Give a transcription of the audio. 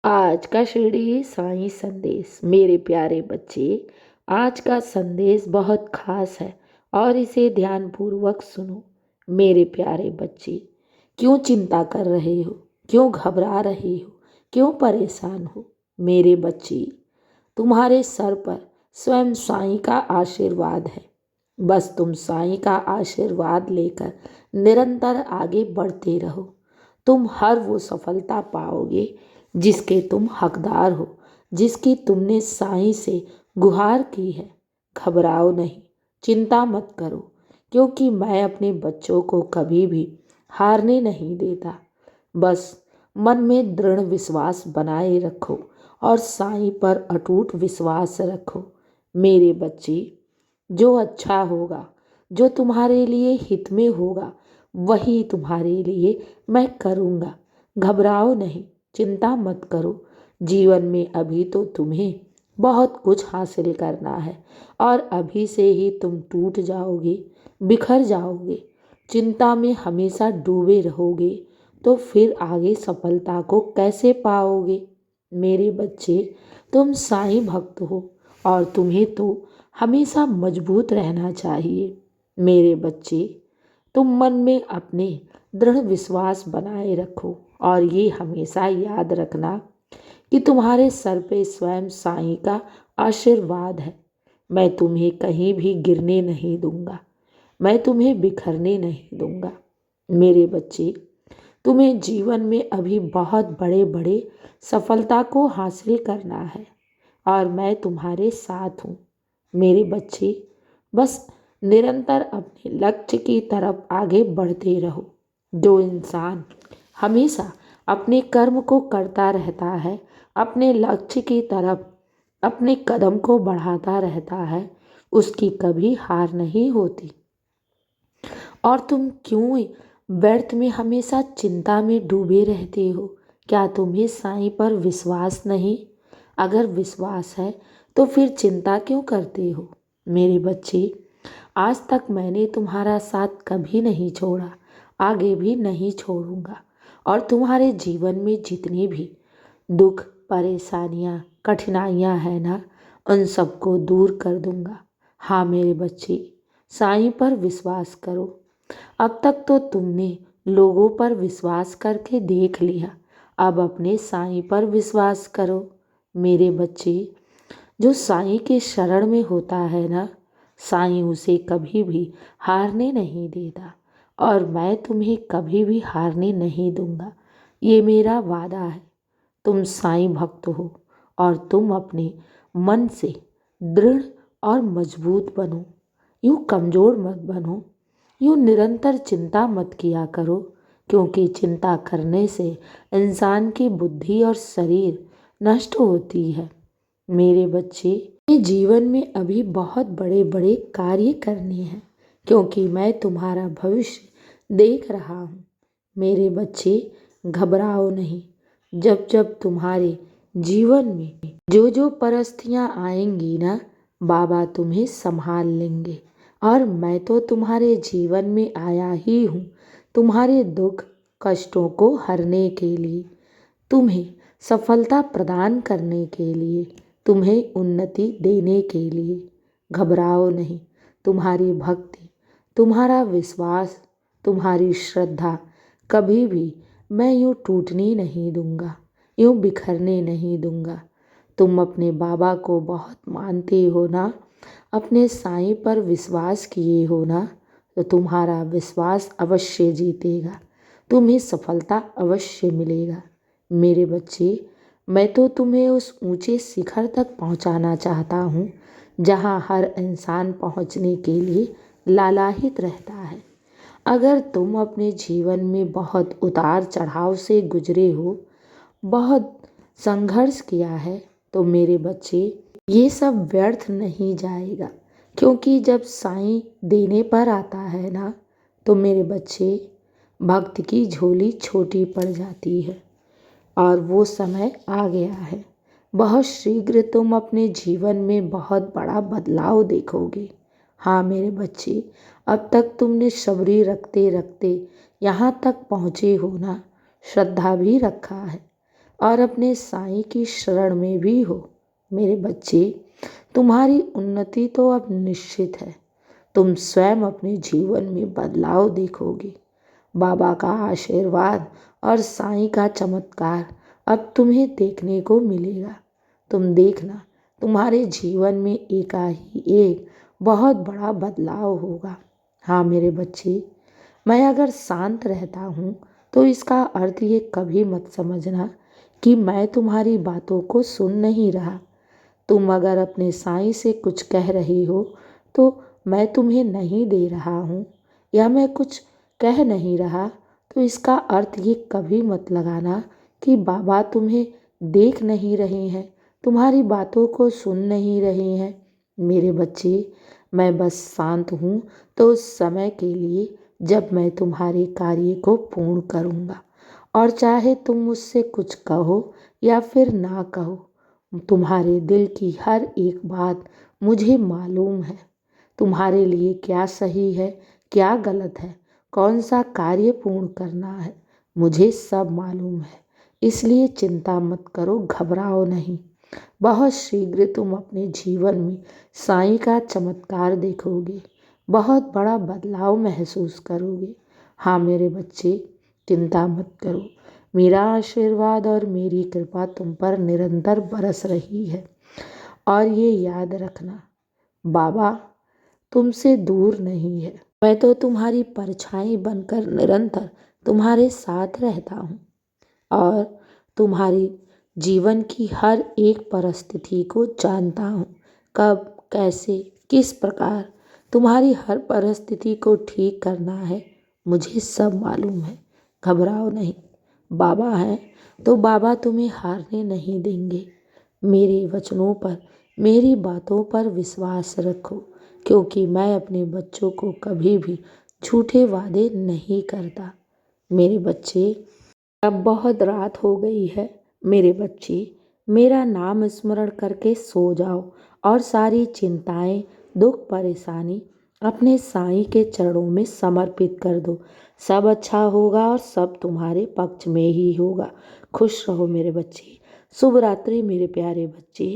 आज का शिरडी साईं संदेश। मेरे प्यारे बच्चे, आज का संदेश बहुत खास है और इसे ध्यानपूर्वक सुनो। मेरे प्यारे बच्चे, क्यों चिंता कर रहे हो? क्यों घबरा रहे हो? क्यों परेशान हो? मेरे बच्चे, तुम्हारे सर पर स्वयं साईं का आशीर्वाद है। बस तुम साईं का आशीर्वाद लेकर निरंतर आगे बढ़ते रहो। तुम हर वो सफलता पाओगे जिसके तुम हकदार हो, जिसकी तुमने साईं से गुहार की है। घबराओ नहीं, चिंता मत करो, क्योंकि मैं अपने बच्चों को कभी भी हारने नहीं देता। बस मन में दृढ़ विश्वास बनाए रखो और साईं पर अटूट विश्वास रखो। मेरे बच्चे, जो अच्छा होगा, जो तुम्हारे लिए हित में होगा, वही तुम्हारे लिए मैं करूँगा। घबराओ नहीं, चिंता मत करो। जीवन में अभी तो तुम्हें बहुत कुछ हासिल करना है और अभी से ही तुम टूट जाओगे, बिखर जाओगे, चिंता में हमेशा डूबे रहोगे तो फिर आगे सफलता को कैसे पाओगे? मेरे बच्चे, तुम साईं भक्त हो और तुम्हें तो हमेशा मजबूत रहना चाहिए। मेरे बच्चे, तुम मन में अपने दृढ़ विश्वास बनाए रखो और ये हमेशा याद रखना कि तुम्हारे सर पे स्वयं साईं का आशीर्वाद है। मैं तुम्हें कहीं भी गिरने नहीं दूंगा, मैं तुम्हें बिखरने नहीं दूंगा। मेरे बच्चे, तुम्हें जीवन में अभी बहुत बड़े बड़े सफलता को हासिल करना है और मैं तुम्हारे साथ हूँ। मेरे बच्चे, बस निरंतर अपने लक्ष्य की तरफ आगे बढ़ते रहो। जो इंसान हमेशा अपने कर्म को करता रहता है, अपने लक्ष्य की तरफ अपने कदम को बढ़ाता रहता है, उसकी कभी हार नहीं होती। और तुम क्यों व्यर्थ में हमेशा चिंता में डूबे रहते हो? क्या तुम्हें साईं पर विश्वास नहीं? अगर विश्वास है तो फिर चिंता क्यों करते हो? मेरे बच्चे, आज तक मैंने तुम्हारा साथ कभी नहीं छोड़ा, आगे भी नहीं छोड़ूंगा और तुम्हारे जीवन में जितनी भी दुख, परेशानियाँ, कठिनाइयाँ हैं ना, उन सबको दूर कर दूंगा। हाँ मेरे बच्चे, साईं पर विश्वास करो। अब तक तो तुमने लोगों पर विश्वास करके देख लिया, अब अपने साईं पर विश्वास करो। मेरे बच्चे, जो साईं के शरण में होता है ना, साईं उसे कभी भी हारने नहीं देता और मैं तुम्हें कभी भी हारने नहीं दूंगा। ये मेरा वादा है। तुम साईं भक्त हो और तुम अपने मन से दृढ़ और मजबूत बनो। यूँ कमज़ोर मत बनो, यूँ निरंतर चिंता मत किया करो, क्योंकि चिंता करने से इंसान की बुद्धि और शरीर नष्ट होती है। मेरे बच्चे, ये जीवन में अभी बहुत बड़े बड़े कार्य करने हैं, क्योंकि मैं तुम्हारा भविष्य देख रहा हूँ। मेरे बच्चे, घबराओ नहीं। जब जब तुम्हारे जीवन में जो जो परिस्थितियाँ आएंगी ना, बाबा तुम्हें संभाल लेंगे और मैं तो तुम्हारे जीवन में आया ही हूँ तुम्हारे दुख कष्टों को हरने के लिए, तुम्हें सफलता प्रदान करने के लिए, तुम्हें उन्नति देने के लिए। घबराओ नहीं। तुम्हारी भक्ति, तुम्हारा विश्वास, तुम्हारी श्रद्धा कभी भी मैं यूँ टूटने नहीं दूंगा, यूँ बिखरने नहीं दूंगा। तुम अपने बाबा को बहुत मानते हो ना, अपने साईं पर विश्वास किए हो ना, तो तुम्हारा विश्वास अवश्य जीतेगा, तुम्हें सफलता अवश्य मिलेगा। मेरे बच्चे, मैं तो तुम्हें उस ऊंचे शिखर तक पहुंचाना चाहता हूं जहां हर इंसान पहुंचने के लिए लालायित रहता है। अगर तुम अपने जीवन में बहुत उतार चढ़ाव से गुजरे हो, बहुत संघर्ष किया है, तो मेरे बच्चे, ये सब व्यर्थ नहीं जाएगा, क्योंकि जब साईं देने पर आता है ना, तो मेरे बच्चे, भक्त की झोली छोटी पड़ जाती है और वो समय आ गया है। बहुत शीघ्र तुम अपने जीवन में बहुत बड़ा बदलाव देखोगे। हाँ मेरे बच्चे, अब तक तुमने सबरी रखते रखते यहाँ तक पहुँचे हो ना, श्रद्धा भी रखा है, और अपने साईं की शरण में भी हो। मेरे बच्चे, तुम्हारी उन्नति तो अब निश्चित है। तुम स्वयं अपने जीवन में बदलाव देखोगे। बाबा का आशीर्वाद और साईं का चमत्कार अब तुम्हें देखने को मिलेगा। तुम देखना, तुम्हारे जीवन में एकाही एक बहुत बड़ा बदलाव होगा। हाँ मेरे बच्चे, मैं अगर शांत रहता हूँ तो इसका अर्थ ये कभी मत समझना कि मैं तुम्हारी बातों को सुन नहीं रहा। तुम अगर अपने साईं से कुछ कह रही हो तो मैं तुम्हें नहीं दे रहा हूँ, या मैं कुछ कह नहीं रहा तो इसका अर्थ ये कभी मत लगाना कि बाबा तुम्हें देख नहीं रहे हैं, तुम्हारी बातों को सुन नहीं रहे हैं। मेरे बच्चे, मैं बस शांत हूँ तो उस समय के लिए जब मैं तुम्हारे कार्य को पूर्ण करूँगा। और चाहे तुम मुझसे कुछ कहो या फिर ना कहो, तुम्हारे दिल की हर एक बात मुझे मालूम है। तुम्हारे लिए क्या सही है, क्या गलत है, कौन सा कार्य पूर्ण करना है, मुझे सब मालूम है। इसलिए चिंता मत करो, घबराओ नहीं। बहुत शीघ्र तुम अपने जीवन में साईं का चमत्कार देखोगे, बहुत बड़ा बदलाव महसूस करोगे। हाँ मेरे बच्चे, चिंता मत करो। मेरा आशीर्वाद और मेरी कृपा तुम पर निरंतर बरस रही है। और ये याद रखना, बाबा तुमसे दूर नहीं है। मैं तो तुम्हारी परछाई बनकर निरंतर तुम्हारे साथ रहता हूँ और तुम्हारी जीवन की हर एक परिस्थिति को जानता हूँ। कब, कैसे, किस प्रकार तुम्हारी हर परिस्थिति को ठीक करना है, मुझे सब मालूम है। घबराओ नहीं। बाबा हैं तो बाबा तुम्हें हारने नहीं देंगे। मेरे वचनों पर, मेरी बातों पर विश्वास रखो, क्योंकि मैं अपने बच्चों को कभी भी झूठे वादे नहीं करता। मेरे बच्चे, अब बहुत रात हो गई है। मेरे बच्चे, मेरा नाम स्मरण करके सो जाओ और सारी चिंताएं, दुख, परेशानी अपने साईं के चरणों में समर्पित कर दो। सब अच्छा होगा और सब तुम्हारे पक्ष में ही होगा। खुश रहो मेरे बच्चे। शुभ रात्रि मेरे प्यारे बच्चे।